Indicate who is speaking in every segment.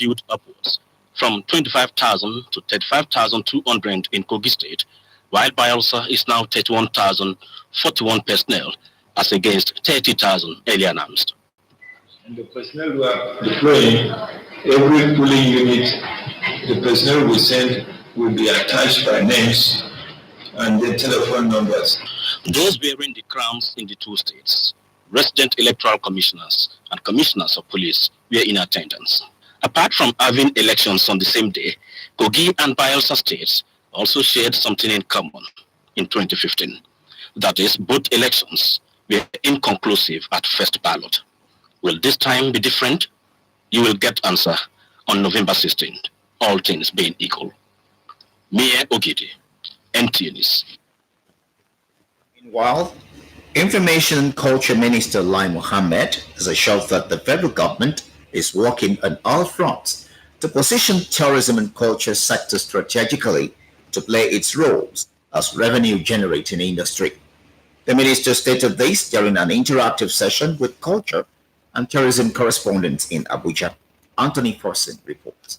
Speaker 1: built upwards from 25,000 to 35,200 in Kogi State, while Bayelsa is now 31,041 personnel as against 30,000 earlier announced.
Speaker 2: And the personnel we are deploying, every polling unit, the personnel we send will be attached by names and their telephone numbers.
Speaker 1: Those bearing the crowns in the two states, resident electoral commissioners and commissioners of police, were in attendance. Apart from having elections on the same day, Kogi and Bayelsa states also shared something in common in 2015. That is, both elections were inconclusive at first ballot. Will this time be different? You will get answer on November 16th, all things being equal. Mie Ogidi, NTA News.
Speaker 3: Meanwhile, Information and Culture Minister Lai Mohammed has assured that the federal government is working on all fronts to position tourism and culture sector strategically to play its roles as revenue-generating industry. The minister stated this during an interactive session with culture and tourism correspondents in Abuja. Anthony Forson reports.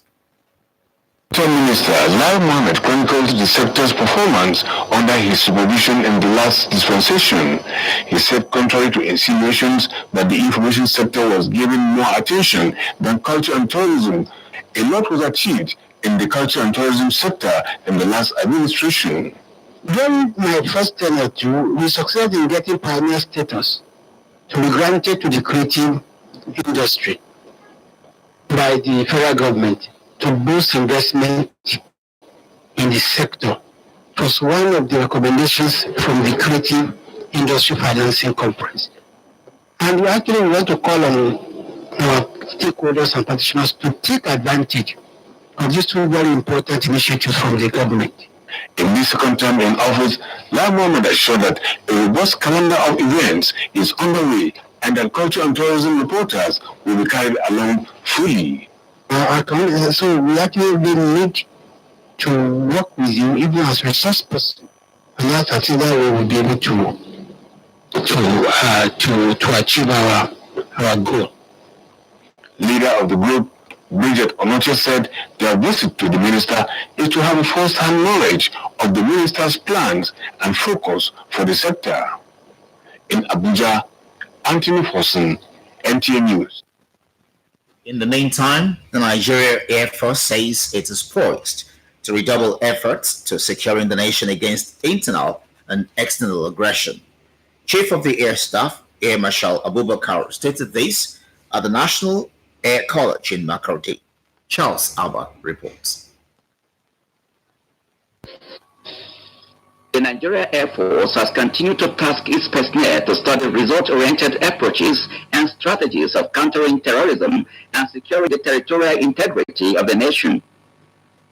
Speaker 4: Minister Lai Mohammed chronicled the sector's performance under his supervision in the last dispensation. He said, contrary to insinuations that the information sector was given more attention than culture and tourism, a lot was achieved in the culture and tourism sector in the last administration.
Speaker 5: During my first tenure too, we succeeded in getting pioneer status to be granted to the creative industry by the federal government to boost investment in the sector. It was one of the recommendations from the Creative Industry Financing Conference. And we actually want to call on our stakeholders and practitioners to take advantage of these two very important initiatives from the government.
Speaker 4: In this second term in office, Lai Mohammed assured that a robust calendar of events is underway and that culture and tourism reporters will be carried along fully.
Speaker 5: So we actually need to work with you even as resource person, and that I think that we will be able to achieve our goal.
Speaker 4: Leader of the group, Bridget Onoche, said their visit to the minister is to have a first-hand knowledge of the minister's plans and focus for the sector. In Abuja, Anthony Forson, NTA News.
Speaker 3: In the meantime, the Nigeria Air Force says it is poised to redouble efforts to securing the nation against internal and external aggression. Chief of the Air Staff, Air Marshal Abubakar, stated this at the National Air College in Makurdi. Charles Alba reports.
Speaker 6: The Nigeria Air Force has continued to task its personnel to study result-oriented approaches and strategies of countering terrorism and securing the territorial integrity of the nation.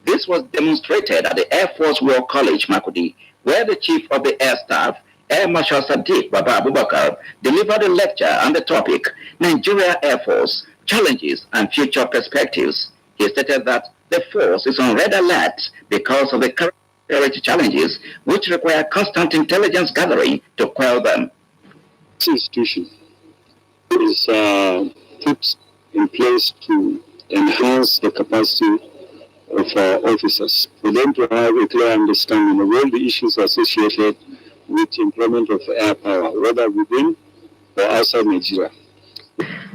Speaker 6: This was demonstrated at the Air Force War College, Makurdi, where the Chief of the Air Staff, Air Marshal Sadiq Baba Abubakar, delivered a lecture on the topic, Nigeria Air Force, Challenges and Future Perspectives. He stated that the force is on red alert because of the current security challenges, which require constant intelligence gathering to quell them.
Speaker 7: This institution is put in place to enhance the capacity of our officers, for them to have a clear understanding of all the issues associated with the employment of air power, whether within or outside Nigeria.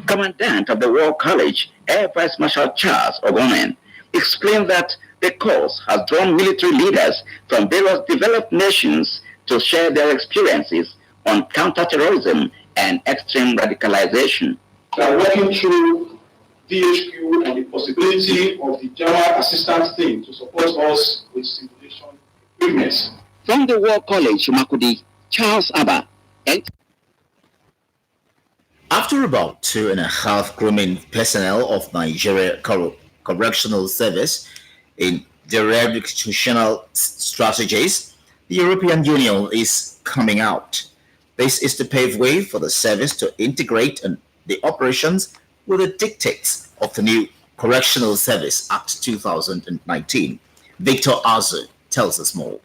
Speaker 6: Commandant of the War College, Air Vice Marshal Charles Ogonen, explained that the course has drawn military leaders from various developed nations to share their experiences on counterterrorism and extreme radicalization.
Speaker 8: We are working through DHQ and the possibility of the General Assistance Team to support us with simulation equipment.
Speaker 6: From the War College, Makurdi, Charles Abba.
Speaker 3: After about 2.5 grooming personnel of Nigeria Correctional Service in their educational strategies, the European Union is coming out. This is to pave way for the service to integrate the operations with the dictates of the new Correctional Service Act 2019. Victor Azu tells us more.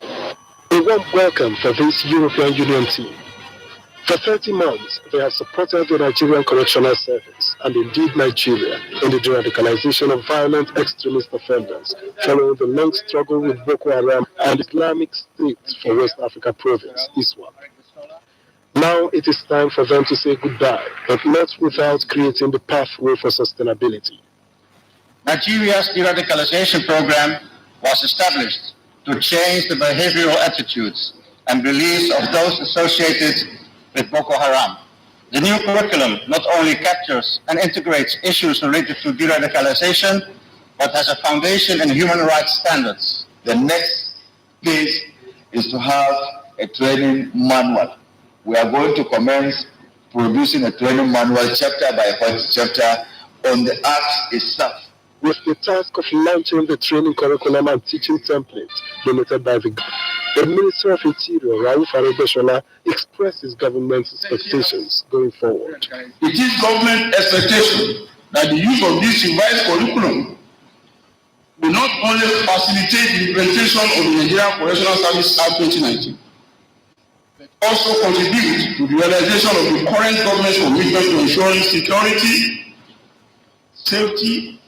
Speaker 9: A warm welcome for this European Union team. For 30 months, they have supported the Nigerian Correctional Service and indeed Nigeria in the de-radicalization of violent extremist offenders following the long struggle with Boko Haram and Islamic State for West Africa Province, ISWAP. Now it is time for them to say goodbye, but not without creating the pathway for sustainability.
Speaker 10: Nigeria's de-radicalization program was established to change the behavioral attitudes and beliefs of those associated with Boko Haram. The new curriculum not only captures and integrates issues related to de-radicalization, but has a foundation in human rights standards.
Speaker 11: The next phase is to have a training manual. We are going to commence producing a training manual chapter by chapter on the act itself.
Speaker 9: With the task of launching the training curriculum and teaching templates donated by the Minister of Interior, Rauf Aregbesola, expressed his government's expectations going forward.
Speaker 8: It is government expectation that the use of this revised curriculum will not only facilitate the implementation of the Nigerian Correctional Service Act 2019, but also contribute to the realization of the current government's commitment to ensuring security, safety,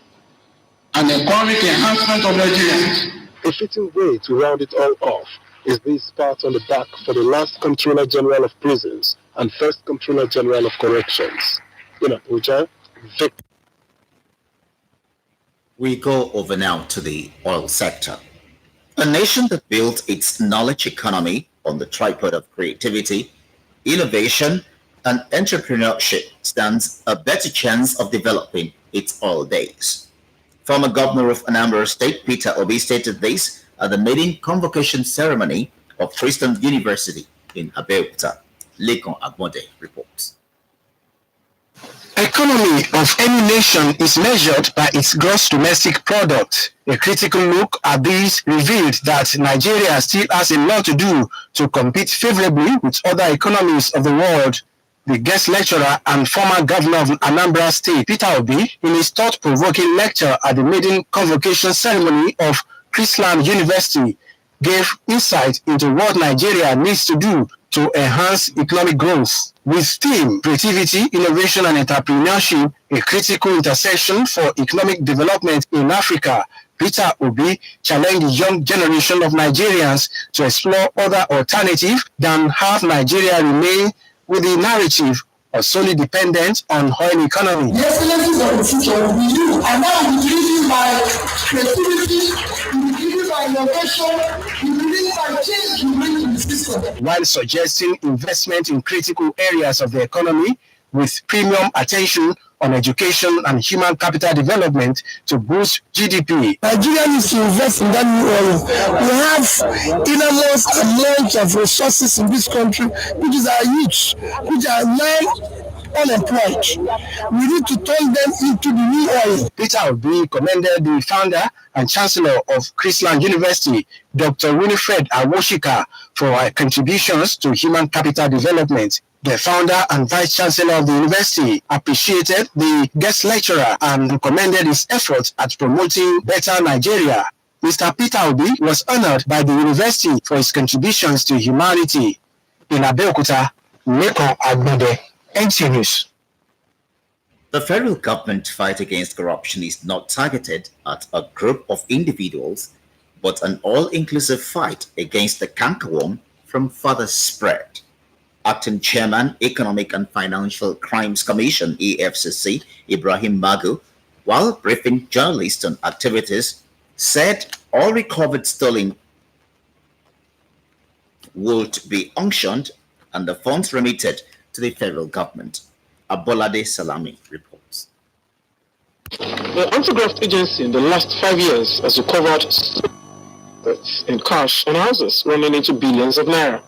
Speaker 8: and economic enhancement of Nigerians.
Speaker 9: A fitting way to round it all off is this pat on the back for the last Controller General of Prisons and first Controller General of Corrections. In Abuja, Victor.
Speaker 3: We go over now to the oil sector. A nation that built its knowledge economy on the tripod of creativity, innovation, and entrepreneurship stands a better chance of developing its oil days. Former Governor of Anambra State, Peter Obi, stated this at the maiden convocation ceremony of Tristan University in Abeokuta. Lekon Agbonde reports.
Speaker 5: Economy of any nation is measured by its gross domestic product. A critical look at this revealed that Nigeria still has a lot to do to compete favorably with other economies of the world. The guest lecturer and former governor of Anambra State, Peter Obi, in his thought-provoking lecture at the maiden convocation ceremony of Chrisland University, gave insight into what Nigeria needs to do to enhance economic growth. With theme creativity, innovation, and entrepreneurship, a critical intersection for economic development in Africa, Peter Obi challenged the young generation of Nigerians to explore other alternatives than have Nigeria remain with the narrative of solely dependent on oil economy.
Speaker 12: The excellencies of the future will be you, and that will be driven by creativity, will be driven by innovation, will be driven by change you bring to the system.
Speaker 5: While suggesting investment in critical areas of the economy with premium attention on education and human capital development to boost GDP.
Speaker 12: Nigeria needs to invest in that new oil. We have enormous amount of resources in this country, which is our youth, which are now unemployed. We need to turn them into the new oil.
Speaker 5: Peter Obi commended the founder and chancellor of Chrisland University, Dr. Winifred Awoshika, for her contributions to human capital development. The founder and vice chancellor of the university appreciated the guest lecturer and commended his efforts at promoting better Nigeria. Mr. Peter Obi was honored by the university for his contributions to humanity. In Abeokuta, Lekon Agbonde, NT News.
Speaker 3: The federal government fight against corruption is not targeted at a group of individuals, but an all-inclusive fight against the cankerworm from further spread. Acting Chairman, Economic and Financial Crimes Commission, EFCC, Ibrahim Magu, while briefing journalists on activities, said all recovered stolen would be auctioned and the funds remitted to the federal government. Abolade Salami reports.
Speaker 9: The Anti-Graft Agency in the last 5 years has recovered in cash and houses running into billions of naira.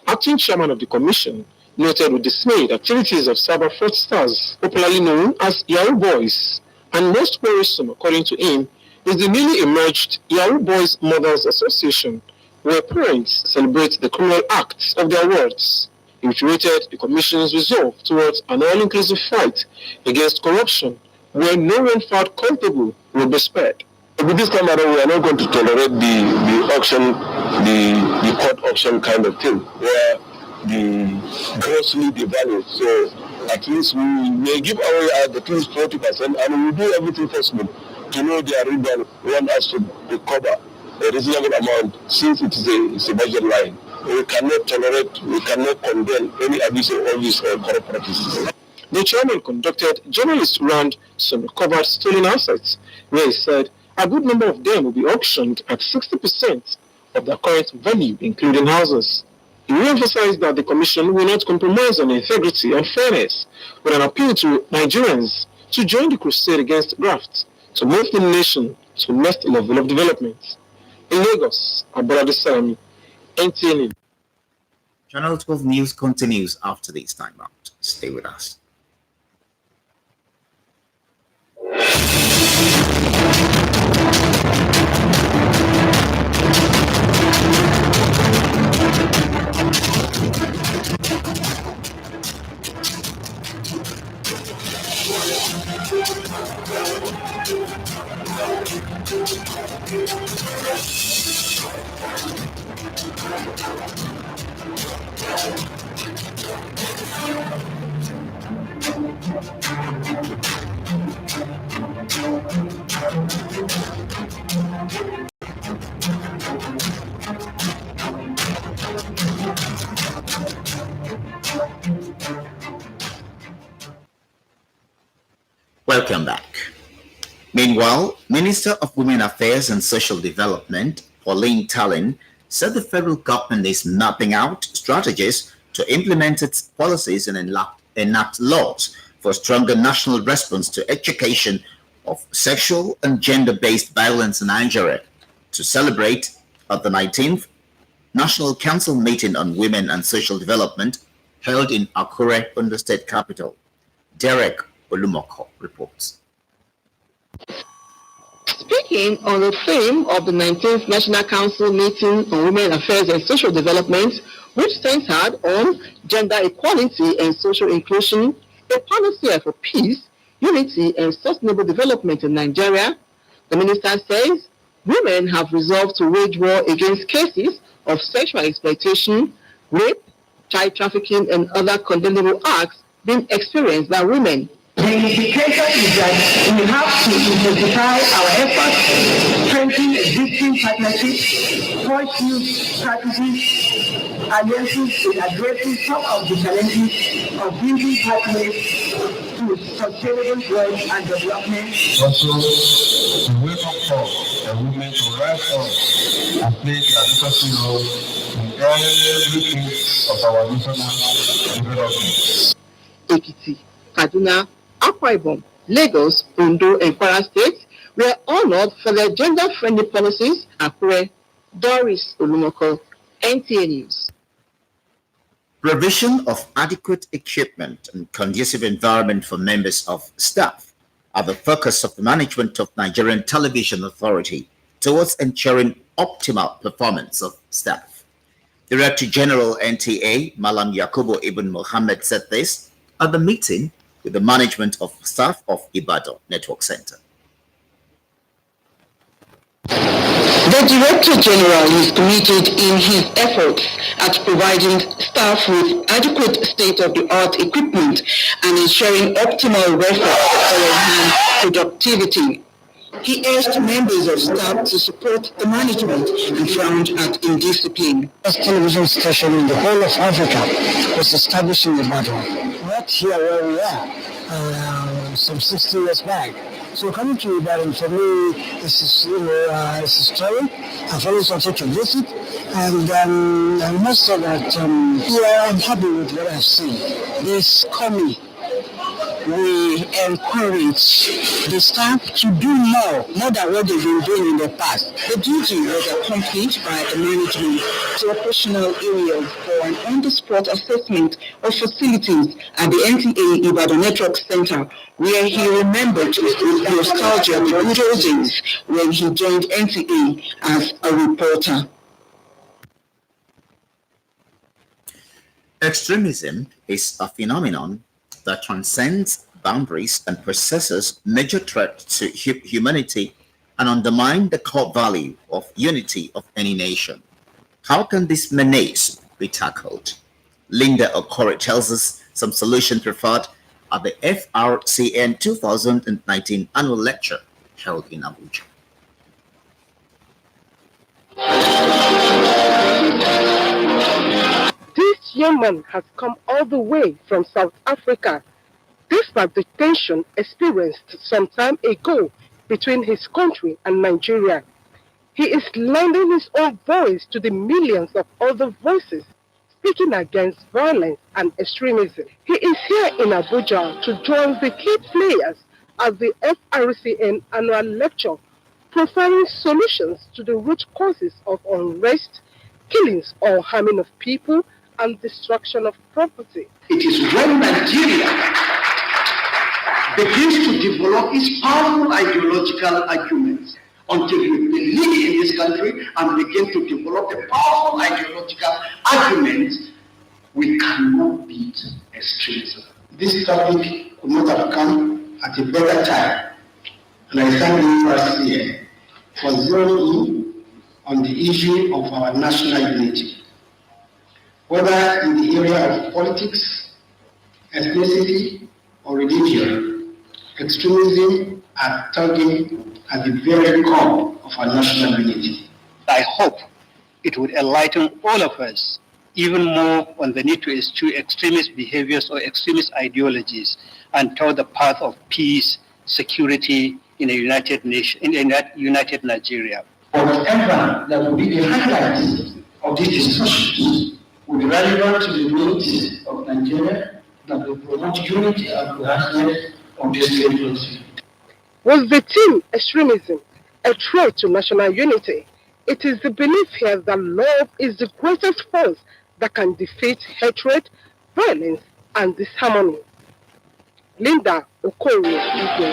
Speaker 9: Acting chairman of the commission noted with dismay the activities of cyber fraudsters, popularly known as Yahoo Boys, and most worrisome, according to him, is the newly emerged Yahoo Boys Mothers Association, where parents celebrate the criminal acts of their wards. He reiterated the commission's resolve towards an all-inclusive fight against corruption, where no one found culpable will be spared.
Speaker 13: With this time around, we are not going to tolerate the auction, the court auction kind of thing, where grossly devalued. So at least we may give away at least 40%, and we will do everything possible to know their region want us to recover a reasonable amount, since it's a budget line. We cannot tolerate, we cannot condemn any abuse of all these corrupt practices.
Speaker 9: The chairman conducted journalist round some recovered stolen assets, where he said a good number of them will be auctioned at 60% of their current value, including houses. He re-emphasized that the commission will not compromise on integrity and fairness, with an appeal to Nigerians to join the crusade against graft to move the nation to the next level of development. In Lagos, Abolade Salami, NTA News.
Speaker 3: Channel 12 News continues after this time out. Stay with us. Welcome back. Meanwhile, Minister of Women Affairs and Social Development, Pauline Tallinn, said the federal government is mapping out strategies to implement its policies and enact laws for stronger national response to education of sexual and gender-based violence in Nigeria, to celebrate at the 19th National Council meeting on Women and Social Development held in Akure, Ondo State capital. Derek Olumoko reports.
Speaker 14: Speaking on the theme of the 19th National Council meeting on Women Affairs and Social Development, which centered on gender equality and social inclusion, a panacea for peace, unity, and sustainable development in Nigeria, the minister says women have resolved to wage war against cases of sexual exploitation, rape, child trafficking, and other condemnable acts being experienced by women.
Speaker 15: The implication is that we have to intensify our efforts, strengthen existing partnerships, forge new strategies, alliances in addressing some of the challenges of building pathways to sustainable growth and development.
Speaker 16: Also, to wake up for the women to rise up and play the advocacy role in everything of our national development.
Speaker 14: Ekiti, Kaduna, Akwa Ibom, Lagos, Ondo, and Kwara States were honored for their gender-friendly policies. Akure, Doris Olumoko, NTA News.
Speaker 3: Provision of adequate equipment and conducive environment for members of staff are the focus of the management of Nigerian Television Authority towards ensuring optimal performance of staff. Director General NTA, Malam Yakubu Ibn Mohammed, said this at the meeting with the management of staff of Ibadan Network Center.
Speaker 15: The Director General is committed in his efforts at providing staff with adequate state-of-the-art equipment and ensuring optimal welfare for enhanced productivity. He urged members of staff to support the management and frowned at indiscipline.
Speaker 5: First television station in the whole of Africa was established in Ibadan. Right here where we are, some 60 years back. So coming to Ibadan for me, this is, it's a story. I've always wanted to visit, and I must say that I'm happy with what I've seen. This coming, we encourage the staff to do more than what they've been doing in the past.
Speaker 15: The duty was accomplished by the management to operational areas for an on-the-spot assessment of facilities at the NTA Ibadan Network Center, where he remembered with nostalgia the good old days when he joined NTA as a reporter.
Speaker 3: Extremism is a phenomenon that transcends boundaries and possesses major threat to humanity and undermine the core value of unity of any nation. How can this menace be tackled? Linda Okore tells us some solution preferred at the FRCN 2019 annual lecture held in Abuja.
Speaker 14: This young man has come all the way from South Africa, despite the tension experienced some time ago between his country and Nigeria. He is lending his own voice to the millions of other voices speaking against violence and extremism. He is here in Abuja to join the key players at the FRCN annual lecture, providing solutions to the root causes of unrest, killings or harming of people, and destruction of property.
Speaker 17: It is when Nigeria begins to develop its powerful ideological arguments until we believe in this country and begin to develop the powerful ideological arguments, we cannot beat extremism.
Speaker 5: This topic could not have come at a better time, and I thank the FRCN for zeroing in on the issue of our national unity. Whether in the area of politics, ethnicity, or religion, extremism are tugging at the very core of our national unity.
Speaker 18: I hope it would enlighten all of us even more on the need to eschew extremist behaviors or extremist ideologies and toward the path of peace, security in a united nation, in a united Nigeria.
Speaker 5: Whatever that will be the highlights of these discussions will be relevant to the needs of Nigeria that will promote unity and coherence of this country.
Speaker 14: Was the theme extremism a threat to national unity? It is the belief here that love is the greatest force that can defeat hatred, violence, and disharmony. Linda Okore, NTA.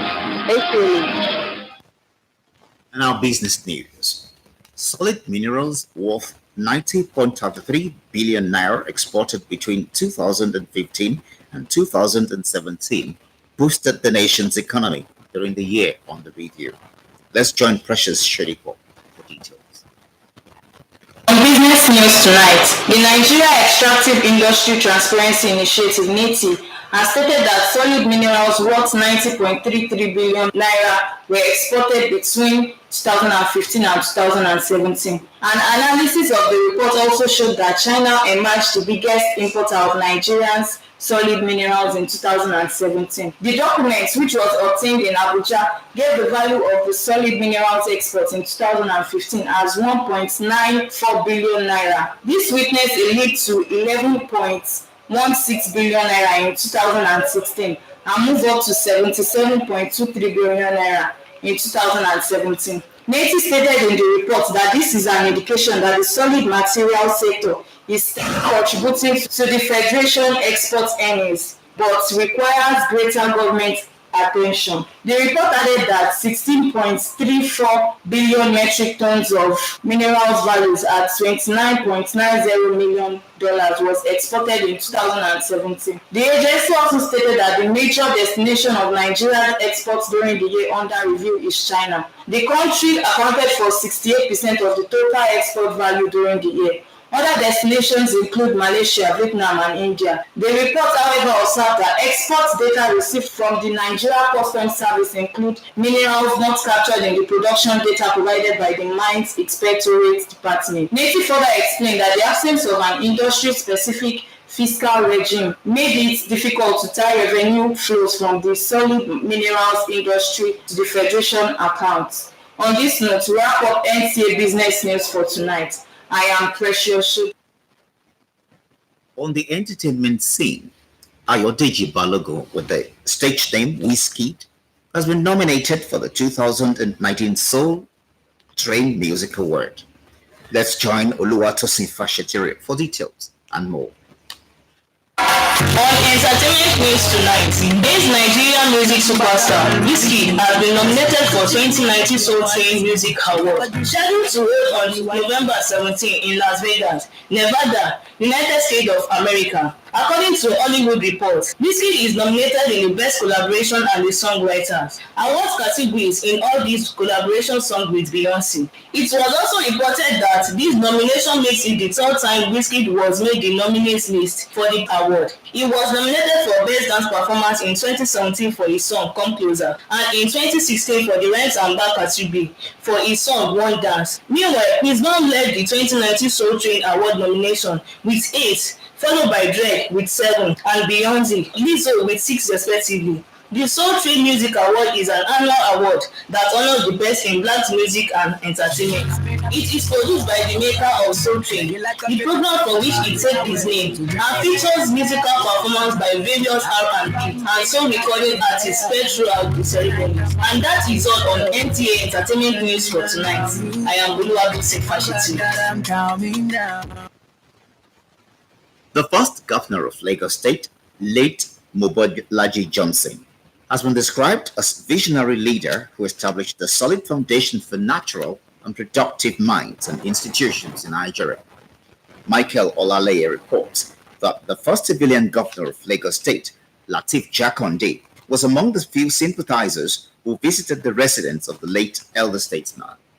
Speaker 3: Now, business news. Solid minerals worth 90.33 billion naira exported between 2015 and 2017 boosted the nation's economy during the year under review. Let's join Precious Sheripo for details.
Speaker 19: On business news tonight, the Nigeria Extractive Industry Transparency Initiative (NITI) has stated that solid minerals worth 90.33 billion naira were exported between 2015 and 2017. An analysis of the report also showed that China emerged the biggest importer of Nigerians solid minerals in 2017. The document, which was obtained in Abuja, gave the value of the solid minerals exports in 2015 as 1.94 billion naira. This witnessed a leap to 11.16 billion naira in 2016 and moved up to 77.23 billion naira in 2017. NITI stated in the report that this is an indication that the solid material sector is contributing to the Federation export earnings, but requires greater government attention. The report added that 16.34 billion metric tons of minerals values at $29.90 million was exported in 2017. The agency also stated that the major destination of Nigerian exports during the year under review is China. The country accounted for 68% of the total export value during the year. Other destinations include Malaysia, Vietnam, and India. The report, however, observed that export data received from the Nigeria Customs Service include minerals not captured in the production data provided by the Mines Inspectorate Department. NITI further explained that the absence of an industry-specific fiscal regime made it difficult to tie revenue flows from the solid minerals industry to the Federation accounts. On this note, we wrap up NTA Business News for tonight. I am Precious.
Speaker 3: On the entertainment scene, Ayodeji Balogun, with the stage name Wizkid, has been nominated for the 2019 Soul Train Music Award. Let's join Oluwatosin Fashetire for details and more.
Speaker 19: On entertainment news tonight, this Nigerian music superstar Wizkid has been nominated for 2019 Soul Train Music Award, scheduled to hold on November 17 in Las Vegas, Nevada, United States of America. According to Hollywood Reports, Wizkid is nominated in the Best Collaboration and the Songwriters awards categories in all these collaboration songs with Beyonce. It was also reported that this nomination makes it the third time Wizkid was made the nominees list for the award. He was nominated for Best Dance Performance in 2017 for his song Come Closer, and in 2016 for the Rent and Back category for his song One Dance. Meanwhile, Chris Brown led the 2019 Soul Train Award nomination with 8, followed by Drake with 7 and Beyonce, Lizzo with 6 respectively. The Soul Train Music Award is an annual award that honors the best in Black music and entertainment. It is produced by the maker of Soul Train, the program for which it takes its name, and features musical performance by various R&B and soul recording artists spread throughout the ceremony. And that is all on NTA Entertainment News for tonight. I am Oluwabisin Fashitu.
Speaker 3: The first governor of Lagos State, late Mobolaji Johnson, has been described as a visionary leader who established a solid foundation for natural and productive minds and institutions in Nigeria. Michael Olaleye reports that the first civilian governor of Lagos State, Lateef Jakonde, was among the few sympathizers who visited the residence of the late elder statesman.